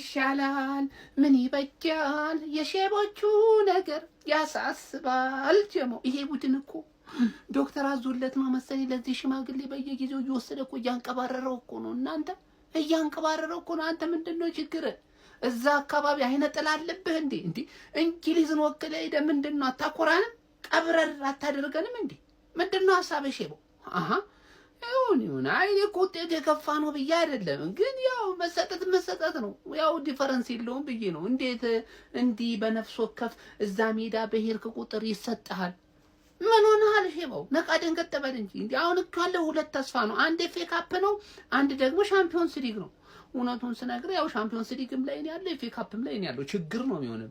ይሻላል ምን ይበጃል የሼቦቹ ነገር ያሳስባል ጀሞ ይሄ ቡድን እኮ ዶክተር አዞለት ነው መሰለኝ ለዚህ ሽማግሌ በየጊዜው እየወሰደ እኮ እያንቀባረረው እኮ ነው እናንተ እያንቀባረረው እኮ ነው አንተ ምንድነው ችግር እዛ አካባቢ አይነ ጥላ አለብህ እንዴ እንግሊዝን ወክለ ሄደ ምንድነው አታኮራንም ቀብረር አታደርገንም እንዴ ምንድነው ሐሳብሽ ሼቦ አሃ ይሁን አይኔ ቁጤት የከፋ ነው ብዬ አይደለም ግን ያው መሰጠት ነው ያው ዲፈረንስ የለውም ብዬ ነው እንዴት እንዲህ በነፍስ ወከፍ እዛ ሜዳ በሄድክ ቁጥር ይሰጣል ምን ሆነሃል ሼባው ነቃ ደንገጥ በል እንጂ እንዴ አሁን እኮ ያለው ሁለት ተስፋ ነው አንድ ኤፍኤ ካፕ ነው አንድ ደግሞ ሻምፒዮንስ ሊግ ነው እውነቱን ስነግር ያው ሻምፒዮንስ ሊግም ላይ ነው ያለው ኤፍኤ ካፕም ላይ ነው ያለው ችግር ነው የሚሆነው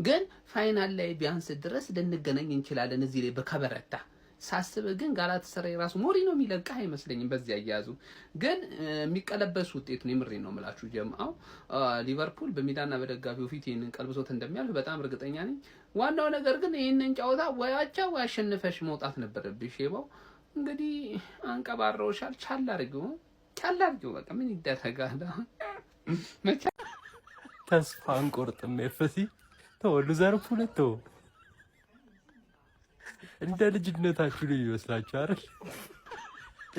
ግን ፋይናል ላይ ቢያንስ ድረስ ልንገናኝ እንችላለን እዚህ ላይ በከበረታ ሳስበ ግን ጋላታሳራይ ራሱ ሞሪኖ የሚለቃ አይመስለኝም በዚህ ያያዙ ግን የሚቀለበስ ውጤት ነው ምሬ ነው የምላችሁ ጀማው ሊቨርፑል በሜዳና በደጋፊው ፊት ይሄንን ቀልብሶት እንደሚያልፍ በጣም እርግጠኛ ነኝ ዋናው ነገር ግን ይሄንን ጫውታ ወያቻ ወያሸንፈሽ መውጣት ነበረብሽ ሼባው እንግዲህ አንቀባረውሻል ቻል አድርጊው በቃ ምን ይደረጋል ተስፋ አንቆርጥም ኤፍሲ ተወሉ ሊቨርፑል ተው እንደ ልጅነታችሁ ነው ይመስላችሁ አይደል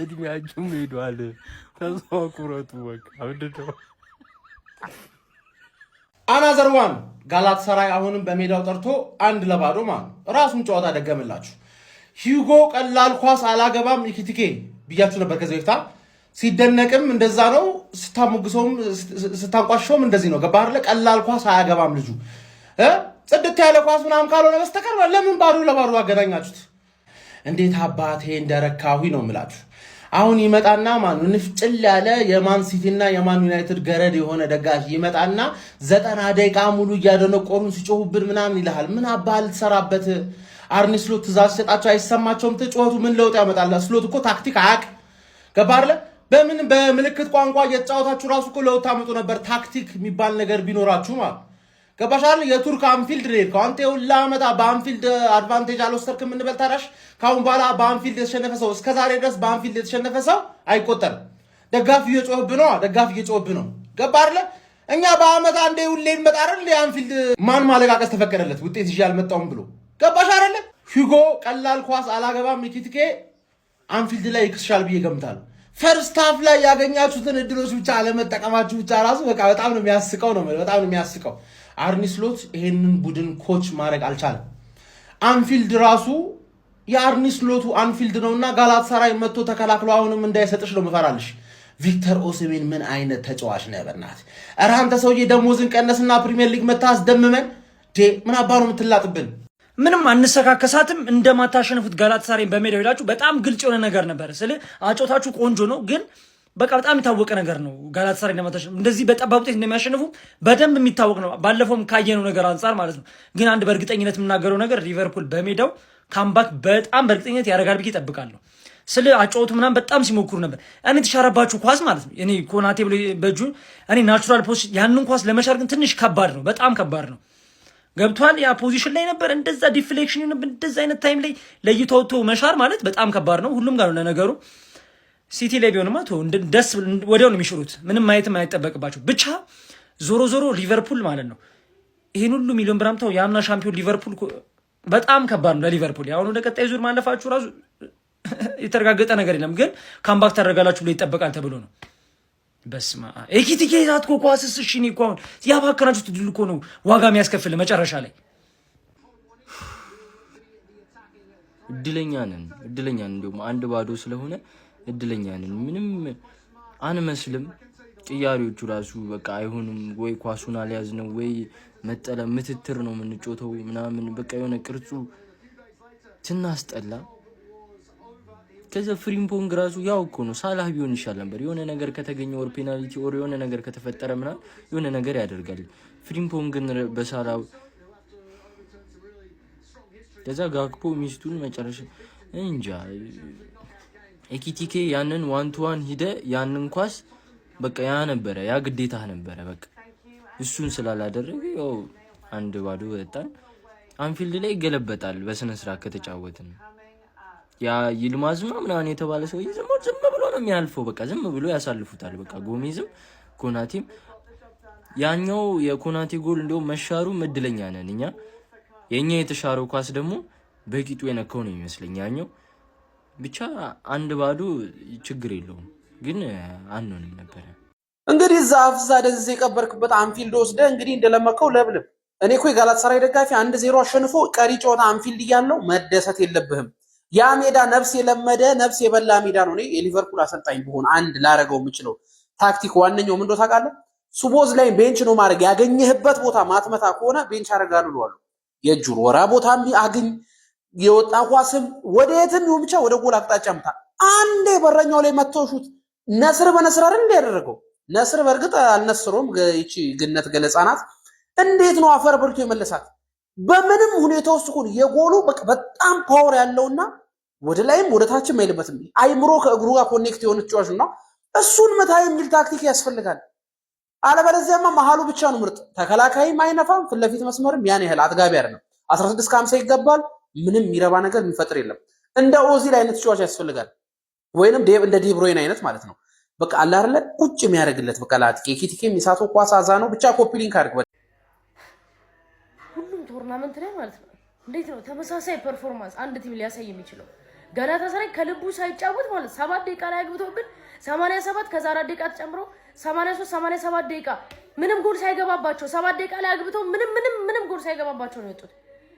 እድሜያችሁ ሄዷል ተስፋ ቁረጡ በቃ ምንድነው አናዘር ዋን ጋላታሳራይ አሁንም በሜዳው ጠርቶ 1-0 ማለት ራሱን ጨዋታ ደገመላችሁ ሂጎ ቀላል ኳስ አላገባም ኢኪቲኬ ብያችሁ ነበር ከዚህ በፊት ሲደነቅም እንደዛ ነው ስታሞግሶም ስታንቋሽሾም እንደዚህ ነው ገባ አይደል ቀላል ኳስ አያገባም ልጁ ጽድት ያለ ኳስ ምናምን ካልሆነ በስተቀር ለምን ባዶ ለባዶ አገናኛችሁት እንዴት አባቴ እንደረካሁ ነው የምላችሁ አሁን ይመጣና ማን ንፍጭል ያለ የማን ሲቲና የማን ዩናይትድ ገረድ የሆነ ደጋፊ ይመጣና 90 ደቂቃ ሙሉ እያደነቆሩን ሲጮሁብን ምናምን ይልሃል ምን አባል ተሰራበት አርኒ ስሎት ትእዛዝ ሰጣቸው አይሰማቸውም ተጫወቱ ምን ለውጥ ያመጣል ስሎት እኮ ታክቲክ አያቅ ገባርለ በምን በምልክት ቋንቋ እየተጫወታችሁ ራሱ እኮ ለውጥ ታመጡ ነበር ታክቲክ የሚባል ነገር ቢኖራችሁ ማለት ገባሻል የቱርክ አንፊልድ ነው አንተ ሁላ አመታ በአንፊልድ አድቫንቴጅ አልወሰድክም እንበል ታራሽ ካሁን በኋላ በአንፊልድ የተሸነፈ ሰው እስከ ዛሬ ድረስ በአንፊልድ የተሸነፈ ሰው አይቆጠርም ደጋፊ እየጮህብ ነው ገባ አይደል እኛ በአመታ አንዴ ሁሌ እንመጣረን ለአንፊልድ ማን ማለቃቀስ ተፈቀደለት ውጤት ይዤ አልመጣውም ብሎ ገባሽ አይደል ሂጎ ቀላል ኳስ አላገባም ኢኪቲኬ አንፊልድ ላይ ይክስሻል ብዬ ገምታለሁ ፈርስት ሃፍ ላይ ያገኛችሁትን እድሎች ብቻ አለመጠቀማችሁ ብቻ ራሱ በቃ በጣም ነው የሚያስቀው አርኒ ስሎት ይሄንን ቡድን ኮች ማድረግ አልቻለም አንፊልድ ራሱ የአርኒ ስሎቱ አንፊልድ ነውና ጋላታሳራይ መጥቶ ተከላክሎ አሁንም እንዳይሰጥሽ ነው መፈራልሽ ቪክተር ኦሲሜን ምን አይነት ተጫዋች ነው በእናትህ ኧረ አንተ ሰውዬ ደሞዝን ቀነስና ፕሪሚየር ሊግ መታስ ደምመን ምን አባሩ የምትላጥብን ምንም አንሰካከሳትም እንደማታሸንፉት ጋላታሳራይን በሜዳው ይላችሁ በጣም ግልጽ የሆነ ነገር ነበር ስለ አጮታችሁ ቆንጆ ነው ግን በቃ በጣም የታወቀ ነገር ነው ጋላታሳራይ እንደማታሸንፉ እንደዚህ በጠባብ ውጤት እንደሚያሸንፉ በደንብ የሚታወቅ ነው ባለፈውም ካየነው ነገር አንፃር ማለት ነው ግን አንድ በእርግጠኝነት የምናገረው ነገር ሊቨርፑል በሜዳው ካምባክ በጣም በእርግጠኝነት ያደርጋል ብዬ እጠብቃለሁ ስለ አጮቱ ምናምን በጣም ሲሞክሩ ነበር እኔ ተሻረባችሁ ኳስ ማለት ነው እኔ ኮናቴ ብሎ በእጁ እኔ ናቹራል ፖዚሽን ያንን ኳስ ለመሻር ግን ትንሽ ከባድ ነው በጣም ከባድ ነው ገብቷል ያ ፖዚሽን ላይ ነበር እንደዛ ዲፍሌክሽን እንደዛ አይነት ታይም ላይ ለይቶቶ መሻር ማለት በጣም ከባድ ነው ሁሉም ጋር ነው ነገሩ ሲቲ ላይ ቢሆንማ ደስ ወዲያው ነው የሚሽሩት ምንም ማየትም አይጠበቅባቸው ብቻ ዞሮ ሊቨርፑል ማለት ነው ይሄን ሁሉ ሚሊዮን ብር አምጥተው ያምና ሻምፒዮን ሊቨርፑል በጣም ከባድ ነው ለሊቨርፑል ያው ወደ ቀጣይ ዙር ማለፋችሁ ራሱ የተረጋገጠ ነገር የለም ግን ካምባክ ታደርጋላችሁ ብሎ ይጠበቃል ተብሎ ነው በስማ ኤኪቲኬ ዛትኮ ኳስስ እሺ ነው እኮ አሁን ያባከናችሁት ድል እኮ ነው ዋጋ የሚያስከፍል መጨረሻ ላይ እድለኛ ነን እንደውም 1-0 ስለሆነ እድለኛ ነን ምንም አንመስልም ጥያሪዎቹ ራሱ በቃ አይሆንም ወይ ኳሱን አልያዝ ነው ወይ መጠለ ምትትር ነው ምንጮተው ምናምን በቃ የሆነ ቅርጹ ትናስጠላ ከዛ ፍሪምፖንግ ራሱ ያው እኮ ነው ሳላህ ቢሆን ይሻል ነበር የሆነ ነገር ከተገኘ ወር ፔናልቲ ወር የሆነ ነገር ከተፈጠረ ምናምን የሆነ ነገር ያደርጋል ፍሪምፖንግን በሳላው ከዛ ጋክፖ ሚስቱን መጨረሻ እንጃ ኤኪቲኬ ያንን 1-1 ሂደ ያንን ኳስ በቃ ያ ነበር ያ ግዴታ ነበር በቃ እሱን ስላላደረገ ያው 1-0 ወጣን አንፊልድ ላይ ይገለበጣል በስነ ስርዓት ከተጫወትን ያ ይልማዝማ ምናምን የተባለ ሰው ዝም ብሎ ነው የሚያልፈው በቃ ዝም ብሎ ያሳልፉታል በቃ ጎሜዝም ኮናቲም ያኛው የኮናቴ ጎል እንደው መሻሩ እድለኛ ነን እኛ የኛ የተሻረው ኳስ ደግሞ በቂጡ የነካው ነው ይመስለኝ ያኛው ብቻ 1-0 ችግር የለውም ግን አንሆንም ነበር እንግዲህ ዛፍዛ ደዝ የቀበርክበት አንፊልድ ወስደ እንግዲህ እንደለመከው ለብልብ እኔ እኮ የጋላታሳራይ ደጋፊ 1-0 አሸንፎ ቀሪ ጨዋታ አንፊልድ ያለው መደሰት የለብህም ያ ሜዳ ነፍስ የለመደ ነፍስ የበላ ሜዳ ነው እኔ የሊቨርፑል አሰልጣኝ ቢሆን አንድ ላረገው የምችለው ታክቲክ ዋነኛው ምን እንደው ታውቃለህ ሱቦዝ ላይ ቤንች ነው ማድረግ ያገኘህበት ቦታ ማትመታ ከሆነ ቤንች አረጋሉ ነው የጁር ወራ ቦታም አግኝ የወጣ ኳስም ወደየትም ይሁን ብቻ ወደ ጎል አቅጣጫ ምታ አንዴ በረኛው ላይ መተውሹት ነስር በነስር አይደል እንዲያደርገው ነስር በርግጥ አልነስሮም ይቺ ግነት ገለጻናት እንዴት ነው አፈር ብርቱ የመለሳት በምንም ሁኔታ ውስጥ ሁሉ የጎሉ በጣም ፓወር ያለውና ወደ ላይም ወደ ታችም አይልበትም አይምሮ ከእግሩ ጋር ኮኔክት የሆነች ነው እሱን መታ የሚል ታክቲክ ያስፈልጋል አለበለዚያማ መሃሉ ብቻ ነው ምርጥ ተከላካይም አይነፋም ፍለፊት መስመርም ያን ያህል አጥጋቢ አይደለም 16-50 ይገባል ምንም የሚረባ ነገር የሚፈጥር የለም እንደ ኦዚል አይነት ተጫዋች ያስፈልጋል ወይንም እንደ ዲብሮይን አይነት ማለት ነው በቃ አለ አይደል ቁጭ የሚያደርግለት በቃ ላጥቂ ኪቲኬ ሚሳቶ ኳስ አዛ ነው ብቻ ኮፒ ሊንክ አድርግ ሁሉም ቶርናመንት ላይ ማለት ነው እንዴት ነው ተመሳሳይ ፐርፎርማንስ አንድ ቲም ሊያሳይ የሚችለው ጋላታሳራይ ከልቡ ሳይጫወት ማለት 7 ደቂቃ ላይ አግብቶብን 87 ከዛ 4 ደቂቃ ተጨምሮ 83 87 ደቂቃ ምንም ጎል ሳይገባባቸው 7 ደቂቃ ላይ አግብተው ምንም ጎል ሳይገባባቸው ነው የወጡት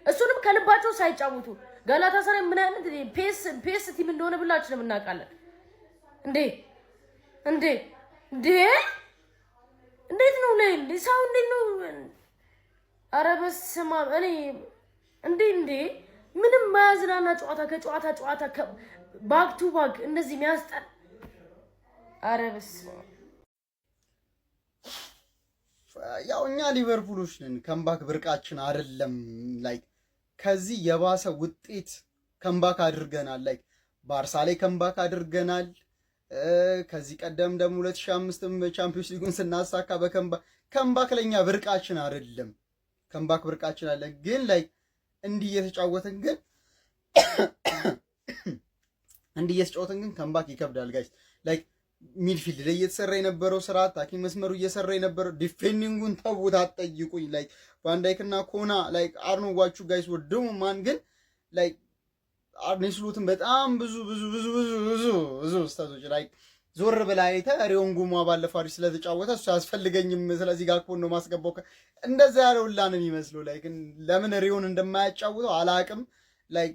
እሱንም ከልባቸው ሳይጫወቱ ጋላታሳራይ ምን አይነት ፔስ ቲም እንደሆነ ብላችንም እናውቃለን እንዴት ነው ላይ ሰው እንዴት ነው ኧረ በስመ አብ እኔ እንዴ ምንም ማያዝናና ጨዋታ ባክ ቱ ባክ እንደዚህ የሚያስጠላ ኧረ በስመ አብ ያው እኛ ሊቨርፑሎች ነን ከምባክ ብርቃችን አይደለም ላይክ ከዚህ የባሰ ውጤት ከምባክ አድርገናል ላይክ ባርሳ ላይ ከምባክ አድርገናል ከዚህ ቀደም ደግሞ 2005 ቻምፒዮንስ ሊጉን ስናሳካ ከምባክ ለኛ ብርቃችን አይደለም ከምባክ ብርቃችን አለ ግን ላይክ እንዲህ እየተጫወተን ግን ከምባክ ይከብዳል ጋይስ ላይክ ሚድፊልድ ላይ እየተሰራ የነበረው ስራ አታኪንግ መስመሩ እየሰራ የነበረው ዲፌንዲንጉን ተውት አትጠይቁኝ ላይክ ቫንዳይክና ኮና ላይክ አርኖ ዋቹ ጋይስ ወደሙ ማን ግን ላይክ አርኔ ስሎትን በጣም ብዙ ስታዞች ላይክ ዞር ብላ አይተህ ሪዮን ጉማ ባለፈው አሪፍ ስለተጫወተ እሱ ያስፈልገኝም ስለዚህ ጋር ኮን ነው ማስገባው እንደዛ ያለውላ ነው የሚመስለው ላይክ ለምን ሪዮን እንደማያጫውተው አላቅም ላይክ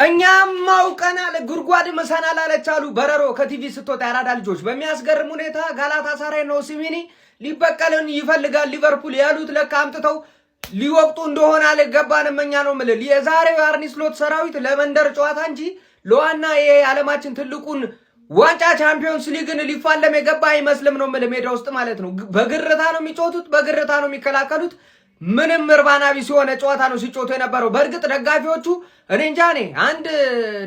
እኛም ማውቀናል ጉርጓድ መሰናል አለቻሉ በረሮ ከቲቪ ስትወጣ ያራዳ ልጆች በሚያስገርም ሁኔታ ጋላታሳራይ ነው ሲሚኒ ሊበቀልን ይፈልጋል ሊቨርፑል ያሉት ለካ አምጥተው ሊወቅጡ እንደሆነ አልገባንም እኛ ነው ማለት የዛሬው አርኒ ስሎት ሰራዊት ለመንደር ጨዋታ እንጂ ለዋና የዓለማችን ትልቁን ዋንጫ ቻምፒዮንስ ሊግን ሊፋለም የገባ አይመስልም ነው ማለት ሜዳ ውስጥ ማለት ነው በግርታ ነው የሚጮቱት በግርታ ነው የሚከላከሉት ምንም እርባና ቢስ የሆነ ጨዋታ ነው ሲጮቱ የነበረው በእርግጥ ደጋፊዎቹ እኔ እንጃ አንድ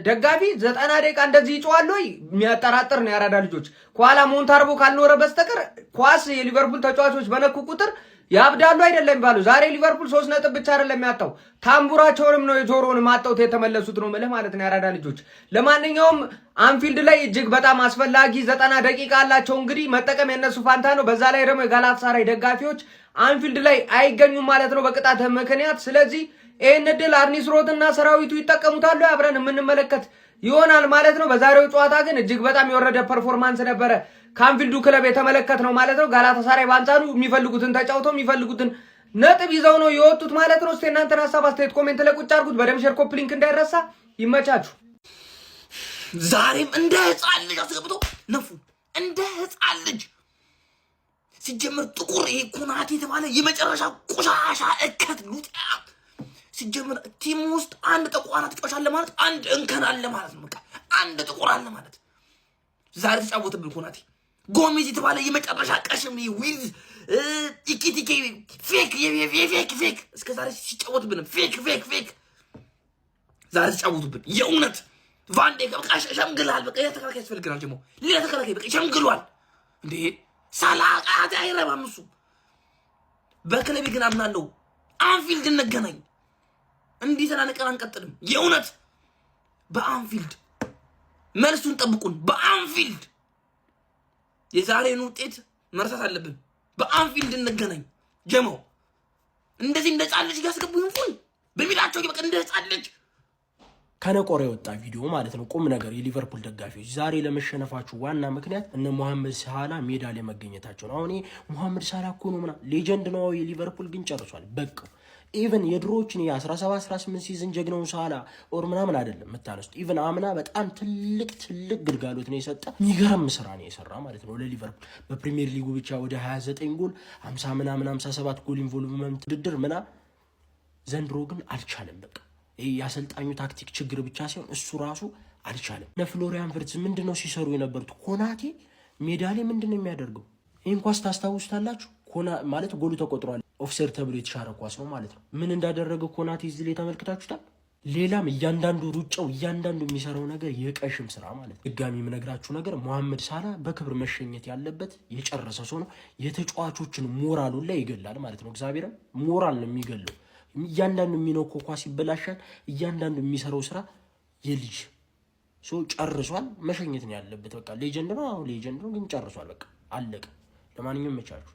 ደጋፊ 90 ደቂቃ እንደዚህ ይጮዋል ወይ የሚያጠራጥር ነው ያራዳ ልጆች ኳላ ሞንታርቦ ካልኖረ በስተቀር ኳስ የሊቨርፑል ተጫዋቾች በነኩ ቁጥር ያብዳሉ አይደለም ባሉ ዛሬ ሊቨርፑል 3 ነጥብ ብቻ አይደለም ያጣው ታምቡራቸውንም ነው የጆሮውን ማጣው የተመለሱት ነው ማለት ነው ያራዳ ልጆች ለማንኛውም አንፊልድ ላይ እጅግ በጣም አስፈላጊ 90 ደቂቃ አላቸው እንግዲህ መጠቀም የነሱ ፋንታ ነው በዛ ላይ ደግሞ የጋላታሳራይ ደጋፊዎች አንፊልድ ላይ አይገኙም ማለት ነው በቅጣት ምክንያት ስለዚህ ይሄን ድል አርኒ ስሎትና ሰራዊቱ ይጠቀሙታሉ አብረን የምንመለከት ይሆናል ማለት ነው በዛሬው ጨዋታ ግን እጅግ በጣም የወረደ ፐርፎርማንስ ነበረ ካምፊልዱ ክለብ የተመለከት ነው ማለት ነው ጋላታሳራይ ባንጻሩ የሚፈልጉትን ተጫውተው የሚፈልጉትን ነጥብ ይዘው ነው የወጡት ማለት ነው እስቲ እናንተን ሐሳብ አስተያየት ኮሜንት ላይ ቁጭ አድርጉት በደም ሼር ኮፒ ሊንክ እንዳይረሳ ይመቻችሁ ዛሬም እንደ ህፃን ልጅ አስገብቶ ነፉ እንደ ህፃን ልጅ ሲጀምር ጥቁር ይሄ ኮናቴ የተባለ የመጨረሻ ቆሻሻ እከት ሉጣ ሲጀምር ቲም ውስጥ አንድ ጠቋራ ተጫዋች አለ ማለት አንድ እንከን አለ ማለት ነው በቃ አንድ ጥቁር አለ ማለት ዛሬ ተጫወተብን ኮናቴ ጎሜዝ የተባለ የመጨረሻ ቀሽም ዊዝ ኢኪቲኬ ፌክ እስከ ዛሬ ሲጫወትብን ፌክ ዛሬ ተጫወቱብን የእውነት ቫንዴክ በቃ ሸምግሏል በቃ የተከላካይ ያስፈልግናል ደግሞ ሌላ ተከላካይ በቃ ሸምግሏል እንዴ ሳላቃት አይረባም እሱ በክለቤ ግን አምናለሁ አንፊልድ እንገናኝ እንዲህ ተናነቀን አንቀጥልም የእውነት በአንፊልድ መልሱን ጠብቁን በአንፊልድ የዛሬን ውጤት መርሳት አለብን በአንፊልድ እንገናኝ ጀሞ እንደዚህ እንደ ጻልጅ ያስገቡ ይንፉን በሚላቸው ይበቃ እንደ ጻልጅ ከነቆረ የወጣ ቪዲዮ ማለት ነው። ቁም ነገር የሊቨርፑል ደጋፊዎች ዛሬ ለመሸነፋችሁ ዋና ምክንያት እነ መሐመድ ሳላ ሜዳ ላይ መገኘታቸው ነው። አሁን መሐመድ ሳላ እኮ ነው ምና ሌጀንድ ነው። የሊቨርፑል ግን ጨርሷል በቃ። ኢቨን የድሮዎችን የ17 18 ሲዝን ጀግናውን ሳላ ኦር ምናምን አይደለም የምታነሱት። ኢቨን አምና በጣም ትልቅ ግልጋሎት ነው የሰጠ የሚገርም ስራ ነው የሰራ ማለት ነው ለሊቨርፑል። በፕሪሚየር ሊጉ ብቻ ወደ 29 ጎል 50 ምናምን 57 ጎል ኢንቮልቭመንት ድድር ምና። ዘንድሮ ግን አልቻለም በቃ። የአሰልጣኙ ታክቲክ ችግር ብቻ ሳይሆን እሱ ራሱ አልቻለም። ለፍሎሪያን ቨርትዝ ምንድነው ሲሰሩ የነበሩት? ኮናቴ ሜዳ ላይ ምንድነው የሚያደርገው? ይህን ኳስ ታስታውሱታላችሁ? ኮና ማለት ጎሉ ተቆጥሯል። ኦፍሳይድ ተብሎ የተሻረ ኳስ ነው ማለት ነው። ምን እንዳደረገ ኮናቴ እዚህ ላይ ተመልክታችሁታል። ሌላም እያንዳንዱ ሩጫው እያንዳንዱ የሚሰራው ነገር የቀሽም ስራ ማለት ነው። ድጋሚ የምነግራችሁ ነገር መሐመድ ሳላ በክብር መሸኘት ያለበት የጨረሰ ሰው ነው። የተጫዋቾችን ሞራሉን ላይ ይገላል ማለት ነው። እግዚአብሔርም ሞራል ነው የሚገለው። እያንዳንዱ የሚነካው ኳስ ይበላሻል። እያንዳንዱ የሚሰራው ስራ የልጅ ሶ ጨርሷል። መሸኘት ነው ያለበት በቃ። ሌጀንድ ነው። አሁን ሌጀንድ ነው ግን ጨርሷል በቃ አለቀ። ለማንኛውም መቻችሁ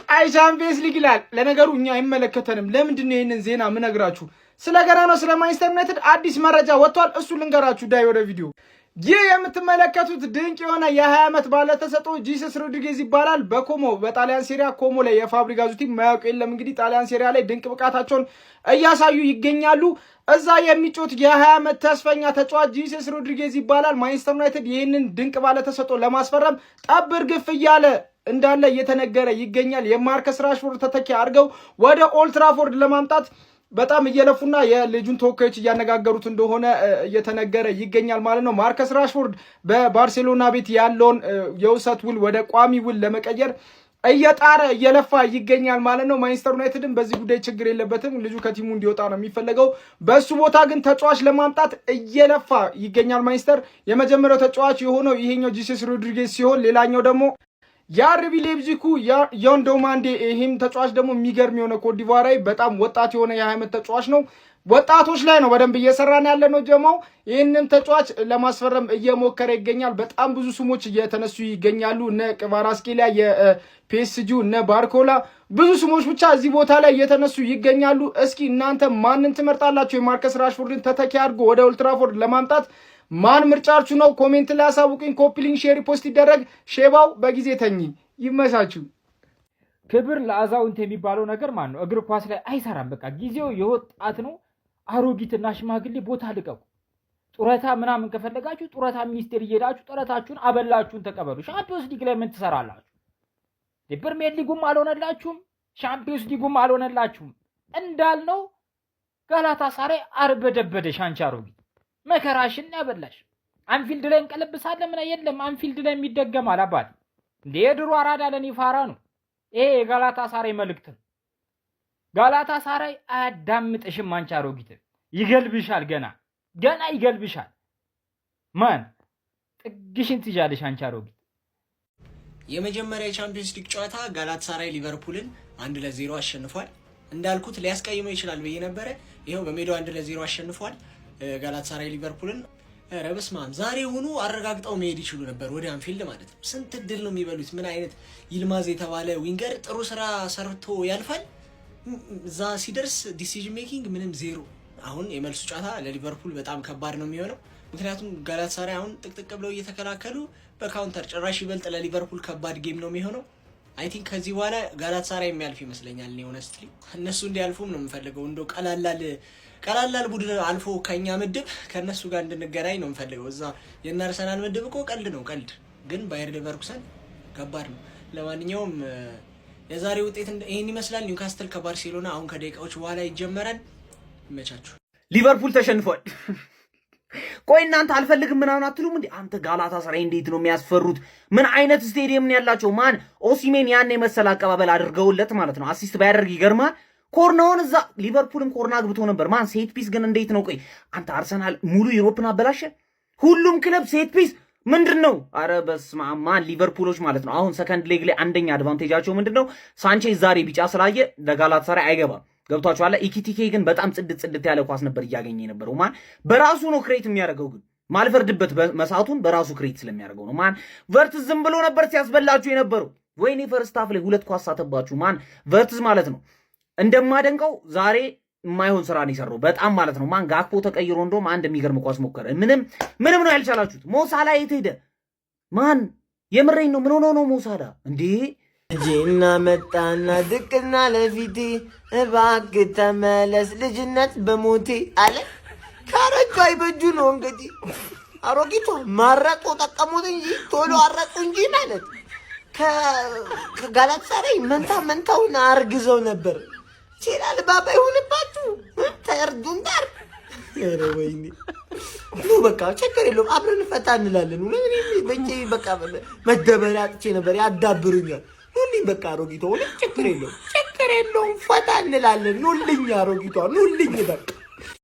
አይ ቻምፒየንስ ሊግ ይላል። ለነገሩ እኛ አይመለከተንም። ለምንድን ነው ይሄንን ዜና ምነግራችሁ? ስለ ገና ነው ስለ ማንቸስተር ዩናይትድ አዲስ መረጃ ወጥቷል። እሱ ልንገራችሁ። ዳይ ወደ ቪዲዮ። ይህ የምትመለከቱት ድንቅ የሆነ የ20 ዓመት ባለተሰጥኦ ጂሰስ ሮድሪጌዝ ይባላል። በኮሞ በጣሊያን ሴሪያ ኮሞ ላይ የፋብሪጋዙ ቲም ማያውቅ የለም። እንግዲህ ጣሊያን ሴሪያ ላይ ድንቅ ብቃታቸውን እያሳዩ ይገኛሉ። እዛ የሚጮት የ20 ዓመት ተስፈኛ ተጫዋች ጂሰስ ሮድሪጌዝ ይባላል። ማንቸስተር ዩናይትድ ይህንን ድንቅ ባለተሰጥኦ ለማስፈረም ጠብር ግፍ እያለ እንዳለ እየተነገረ ይገኛል። የማርከስ ራሽፎርድ ተተኪ አድርገው ወደ ኦልድ ትራፎርድ ለማምጣት በጣም እየለፉና የልጁን ተወካዮች እያነጋገሩት እንደሆነ እየተነገረ ይገኛል ማለት ነው። ማርከስ ራሽፎርድ በባርሴሎና ቤት ያለውን የውሰት ውል ወደ ቋሚ ውል ለመቀየር እየጣረ እየለፋ ይገኛል ማለት ነው። ማንቸስተር ዩናይትድም በዚህ ጉዳይ ችግር የለበትም። ልጁ ከቲሙ እንዲወጣ ነው የሚፈለገው። በሱ ቦታ ግን ተጫዋች ለማምጣት እየለፋ ይገኛል ማንቸስተር። የመጀመሪያው ተጫዋች የሆነው ይሄኛው ጂሰስ ሮድሪጌዝ ሲሆን ሌላኛው ደግሞ የአርቢ ሌፕዚጉ ዮንዶ ማንዴ። ይህም ተጫዋች ደግሞ የሚገርም የሆነ ኮትዲቯራዊ በጣም ወጣት የሆነ የ20 ዓመት ተጫዋች ነው። ወጣቶች ላይ ነው በደንብ እየሰራን ያለ ነው ጀማው። ይህንን ተጫዋች ለማስፈረም እየሞከረ ይገኛል። በጣም ብዙ ስሞች እየተነሱ ይገኛሉ። እነ ክቫራትስኬሊያ የፒኤስጂው፣ እነ ባርኮላ፣ ብዙ ስሞች ብቻ እዚህ ቦታ ላይ እየተነሱ ይገኛሉ። እስኪ እናንተ ማንን ትመርጣላችሁ? የማርከስ ራሽፎርድን ተተኪ አድርጎ ወደ ኦልድ ትራፎርድ ለማምጣት ማን ምርጫችሁ ነው? ኮሜንት ላይ አሳውቁኝ። ኮፒ ሊንክ፣ ሼር፣ ፖስት ይደረግ። ሼባው በጊዜ ተኝ። ይመሳችሁ። ክብር ለአዛውንት የሚባለው ነገር ማን ነው? እግር ኳስ ላይ አይሰራም። በቃ ጊዜው የወጣት ነው። አሮጊትና ሽማግሌ ቦታ ልቀቁ። ጡረታ ምናምን ከፈለጋችሁ ጡረታ ሚኒስቴር እየሄዳችሁ ጡረታችሁን አበላችሁን ተቀበሉ። ሻምፒዮንስ ሊግ ላይ ምን ትሰራላችሁ? ፕሪሚየር ሊጉም አልሆነላችሁም፣ ሻምፒዮንስ ሊጉም አልሆነላችሁም። እንዳልነው ጋላታሳራይ አርበደበደሽ። አንቺ አሮጊት መከራሽን ያበላሽ። አንፊልድ ላይ እንቀለብሳለን ምን የለም። አንፊልድ ላይ የሚደገማል አባት እንደ የድሮ አራዳ ለኔ ፋራ ነው። ይሄ የጋላታሳራይ መልእክት ነው። ጋላታሳራይ አያዳምጥሽም። አንቺ አሮጊት ይገልብሻል። ገና ይገልብሻል። ማን ጥግሽን ትይዣለሽ አንቺ አሮጊት። የመጀመሪያ የቻምፒየንስ ሊግ ጨዋታ ጋላታሳራይ ሊቨርፑልን 1-0 አሸንፏል። እንዳልኩት ሊያስቀይመው ይችላል ብዬ ነበረ። ይኸው በሜዳው 1-0 አሸንፏል ጋላታሳራይ ሊቨርፑልን። ኧረ በስመ አብ ዛሬ ሆኖ አረጋግጠው መሄድ ይችሉ ነበር ወደ አንፊልድ ማለት ነው። ስንት እድል ነው የሚበሉት። ምን አይነት ይልማዝ የተባለ ዊንገር ጥሩ ስራ ሰርቶ ያልፋል። እዛ ሲደርስ ዲሲዥን ሜኪንግ ምንም ዜሮ። አሁን የመልሱ ጨዋታ ለሊቨርፑል በጣም ከባድ ነው የሚሆነው። ምክንያቱም ጋላታሳራይ አሁን ጥቅጥቅ ብለው እየተከላከሉ በካውንተር ጭራሽ ይበልጥ ለሊቨርፑል ከባድ ጌም ነው የሚሆነው። አይ ቲንክ ከዚህ በኋላ ጋላታሳራይ የሚያልፍ ይመስለኛል። እኔ ሆነስትሊ እነሱ እንዲያልፉም ነው የምፈልገው። እንደው ቀላላል ቡድን አልፎ ከኛ ምድብ ከነሱ ጋር እንድንገናኝ ነው የምፈልገው። እዛ የእነ አርሰናል ምድብ እኮ ቀልድ ነው ቀልድ፣ ግን ባየር ሌቨርኩሰን ከባድ ነው። ለማንኛውም የዛሬ ውጤት ይሄን ይመስላል። ኒውካስትል ከባርሴሎና አሁን ከደቂቃዎች በኋላ ይጀመራል። ይመቻችሁ። ሊቨርፑል ተሸንፏል። ቆይ እናንተ አልፈልግም ምናምን አትሉም እንዴ? አንተ ጋላታሳራይ እንዴት ነው የሚያስፈሩት? ምን አይነት ስቴዲየም ነው ያላቸው? ማን ኦሲሜን ያን የመሰለ አቀባበል አድርገውለት ማለት ነው። አሲስት ባያደርግ ይገርማል። ኮርናውን እዛ ሊቨርፑልም ኮርና አግብቶ ነበር። ማን ሴት ፒስ ግን እንዴት ነው? ቆይ አንተ አርሰናል ሙሉ ዩሮፕን አበላሸ። ሁሉም ክለብ ሴት ፒስ ምንድን ነው? አረ በስመ አብ ማን ሊቨርፑሎች ማለት ነው። አሁን ሰከንድ ሌግ ላይ አንደኛ አድቫንቴጃቸው ምንድን ነው? ሳንቼዝ ዛሬ ቢጫ ስላየ ለጋላታሳራይ አይገባም። ገብቷችኋል? ኢኪቲኬ ግን በጣም ጽድት ያለ ኳስ ነበር እያገኘ የነበረው። ማን በራሱ ነው ክሬት የሚያደርገው። ግን ማልፈርድበት መሳቱን በራሱ ክሬት ስለሚያደርገው ነው። ማን ቨርትዝ ዝም ብሎ ነበር ሲያስበላችሁ የነበረው። ወይኔ ፈርስት ሃፍ ላይ 2 ኳስ ሳተባችሁ። ማን ቨርትዝ ማለት ነው እንደማደንቀው ዛሬ የማይሆን ስራ ነው የሰራው በጣም ማለት ነው። ማን ጋክፖ ተቀይሮ እንደውም አንድ የሚገርም ኳስ ሞከረ። ምንም ነው ያልቻላችሁት። ሞሳላ የት ሄደ? ማን የምሬን ነው። ምን ሆኖ ነው ሞሳላ እንዴ? ጂና መጣና ድቅና ለፊቴ እባክህ ተመለስ ልጅነት በሞቴ አለ። ካረጁ አይበጁ ነው እንግዲህ አሮጊቷ ማረቆ ጠቀሙት እንጂ ቶሎ አረቁ እንጂ ማለት ከጋላታሳራይ መንታውን አርግዘው ነበር። ይችላል ባባ ይሁንባችሁ ተርዱን ዳር ኧረ ወይኔ ኑ በቃ ችግር የለውም አብረን ፈታ እንላለን። በእንጂ በቃ መደበሪያ አጥቼ ነበር ያዳብሩኛል። ኑልኝ በቃ አሮጊቷ ችግር የለውም ፈታ እንላለን። ኑልኝ አሮጊቷ ኑልኝ በቃ